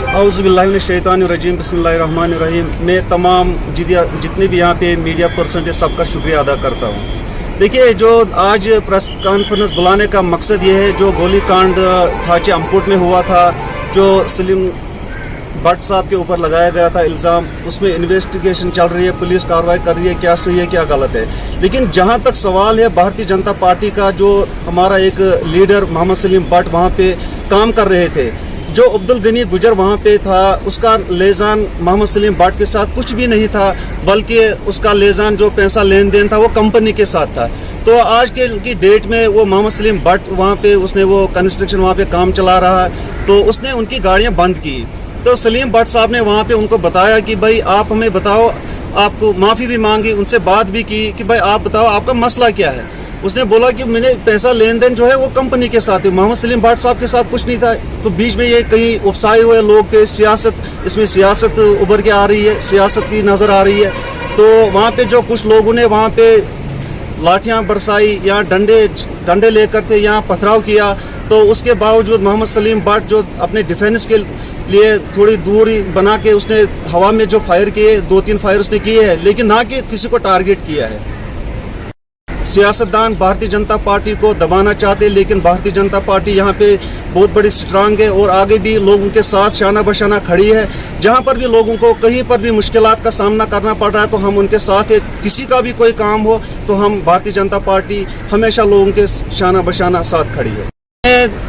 औज़ुबिल्लाहिमिनश्शैतानिर्रजीम बिस्मिल्लाहिर्रहमानिर्रहीम। मैं तमाम जितने भी यहाँ पे मीडिया पर्सन है सबका शुक्रिया अदा करता हूँ। देखिए, जो आज प्रेस कॉन्फ्रेंस बुलाने का मकसद ये है, जो गोली कांड थाचे अमकोट में हुआ था, जो सलीम भट्ट साहब के ऊपर लगाया गया था इल्ज़ाम, उसमें इन्वेस्टिगेशन चल रही है, पुलिस कार्रवाई कर रही है, क्या सही है क्या गलत है। लेकिन जहाँ तक सवाल है भारतीय जनता पार्टी का, जो हमारा एक लीडर मोहम्मद सलीम भट्ट वहाँ पे काम कर रहे थे, जो अब्दुल गनी गुजर वहाँ पे था, उसका लेजान मोहम्मद सलीम भट्ट के साथ कुछ भी नहीं था, बल्कि उसका लेजान जो पैसा लेन देन था वो कंपनी के साथ था। तो आज की डेट में वो मोहम्मद सलीम भट्ट वहाँ पे उसने वो कंस्ट्रक्शन वहाँ पे काम चला रहा है, तो उसने उनकी गाड़ियाँ बंद की। तो सलीम भट्ट साहब ने वहाँ पे उनको बताया कि भाई आप हमें बताओ, आपको माफ़ी भी मांगी, उनसे बात भी की कि भाई आप बताओ आपका मसला क्या है। उसने बोला कि मैंने पैसा लेन देन जो है वो कंपनी के साथ है, मोहम्मद सलीम भट्ट साहब के साथ कुछ नहीं था। तो बीच में ये कहीं उपसाए हुए लोग थे, सियासत, इसमें सियासत उभर के आ रही है, सियासत की नज़र आ रही है। तो वहाँ पे जो कुछ लोगों ने वहाँ पे लाठियाँ बरसाई या डंडे लेकर थे, यहाँ पथराव किया, तो उसके बावजूद मोहम्मद सलीम भट्ट जो अपने डिफेंस के लिए थोड़ी दूरी बना के उसने हवा में जो फायर किए, 2-3 फायर उसने किए हैं, लेकिन ना कि किसी को टारगेट किया है। सियासतदान भारतीय जनता पार्टी को दबाना चाहते, लेकिन भारतीय जनता पार्टी यहाँ पे बहुत बड़ी स्ट्रांग है और आगे भी लोगों के साथ शाना बशाना खड़ी है। जहाँ पर भी लोगों को कहीं पर भी मुश्किलात का सामना करना पड़ रहा है तो हम उनके साथ है। किसी का भी कोई काम हो तो हम भारतीय जनता पार्टी हमेशा लोगों के शाना बशाना साथ खड़ी है।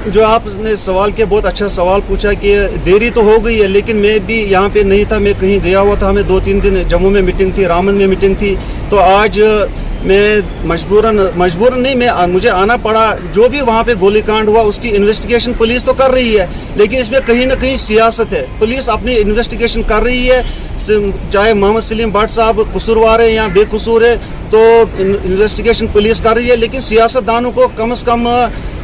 जो आपने सवाल किया, बहुत अच्छा सवाल पूछा कि देरी तो हो गई है, लेकिन मैं भी यहाँ पे नहीं था, मैं कहीं गया हुआ था। हमें 2-3 दिन जम्मू में मीटिंग थी, रामन में मीटिंग थी, तो आज मैं मजबूरन नहीं, मुझे आना पड़ा। जो भी वहाँ पे गोलीकांड हुआ उसकी इन्वेस्टिगेशन पुलिस तो कर रही है, लेकिन इसमें कहीं ना कहीं सियासत है। पुलिस अपनी इन्वेस्टिगेशन कर रही है, चाहे मोहम्मद सलीम भट्ट साहब कसूरवार है या बेकसूर है, तो इन्वेस्टिगेशन पुलिस कर रही है। लेकिन सियासतदानों को कम से कम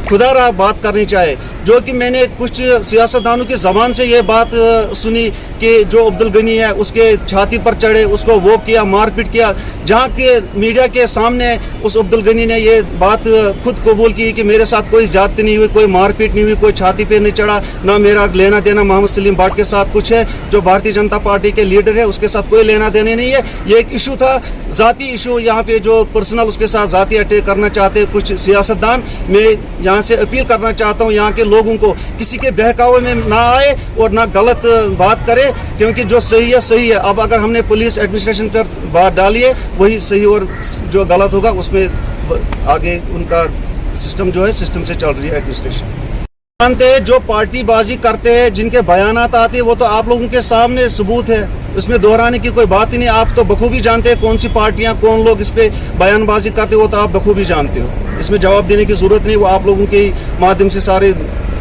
खुदा बात करनी चाहिए। जो कि मैंने कुछ सियासतदानों की जबान से ये बात सुनी कि जो अब्दुल गनी है उसके छाती पर चढ़े, उसको वो किया, मारपीट किया, जहाँ के मीडिया के सामने उस अब्दुल गनी ने ये बात खुद कबूल की कि मेरे साथ कोई ज्यादती नहीं हुई, कोई मारपीट नहीं हुई, कोई छाती पे नहीं चढ़ा, ना मेरा लेना देना मोहम्मद सलीम भट्ट के साथ कुछ है। जो भारतीय जनता पार्टी के लीडर है उसके साथ कोई लेना देना नहीं है। ये एक इशू था, जाती इशू, यहाँ पे जो पर्सनल उसके साथ जाती अटैक करना चाहते कुछ सियासतदान। मैं यहाँ से अपील करना चाहता हूँ यहाँ के लोगों को, किसी के बहकावे में ना आए और ना गलत बात करे, क्योंकि जो सही है सही है। अब अगर हमने पुलिस एडमिनिस्ट्रेशन पर बात डाली है वही सही, और जो गलत होगा उसमें आगे उनका सिस्टम जो है सिस्टम से चल रही है एडमिनिस्ट्रेशन। जानते हैं जो पार्टी बाजी करते हैं, जिनके बयानात आते हैं, वो तो आप लोगों के सामने सबूत है, उसमें दोहराने की कोई बात ही नहीं। आप तो बखूबी जानते हैं कौन सी पार्टियां, कौन लोग इस पे बयानबाजी करते हैं, वो तो आप बखूबी जानते हो। इसमें जवाब देने की जरूरत नहीं, वो आप लोगों के माध्यम से सारे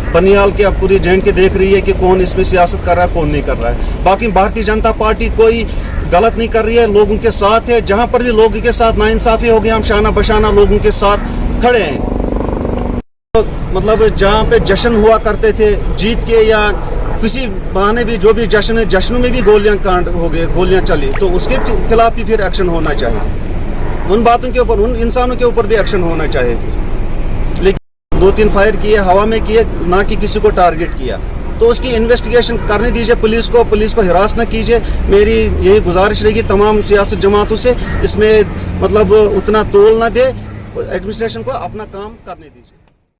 बनियाल के पूरी जैन के देख रही है कि कौन इसमें सियासत कर रहा है, कौन नहीं कर रहा है। बाकी भारतीय जनता पार्टी कोई गलत नहीं कर रही है, लोगों के साथ है। जहां पर भी लोगों के साथ नाइंसाफी हो गई, हम शाना बशाना लोगों के साथ खड़े हैं। तो मतलब जहां पे जश्न हुआ करते थे जीत के या किसी बहाने भी, जो भी जश्न है, जश्नों में भी गोलियां कांड हो गए, गोलियां चली, तो उसके खिलाफ भी फिर एक्शन होना चाहिए। उन बातों के ऊपर, उन इंसानों के ऊपर भी एक्शन होना चाहिए फिर। लेकिन 2-3 फायर किए, हवा में किए, ना कि किसी को टारगेट किया, तो उसकी इन्वेस्टिगेशन करने दीजिए पुलिस को हिरास न कीजिए। मेरी यही गुजारिश रहेगी तमाम सियासत जमातों से, इसमें मतलब उतना तोल न दे, एडमिनिस्ट्रेशन को अपना काम करने दीजिए।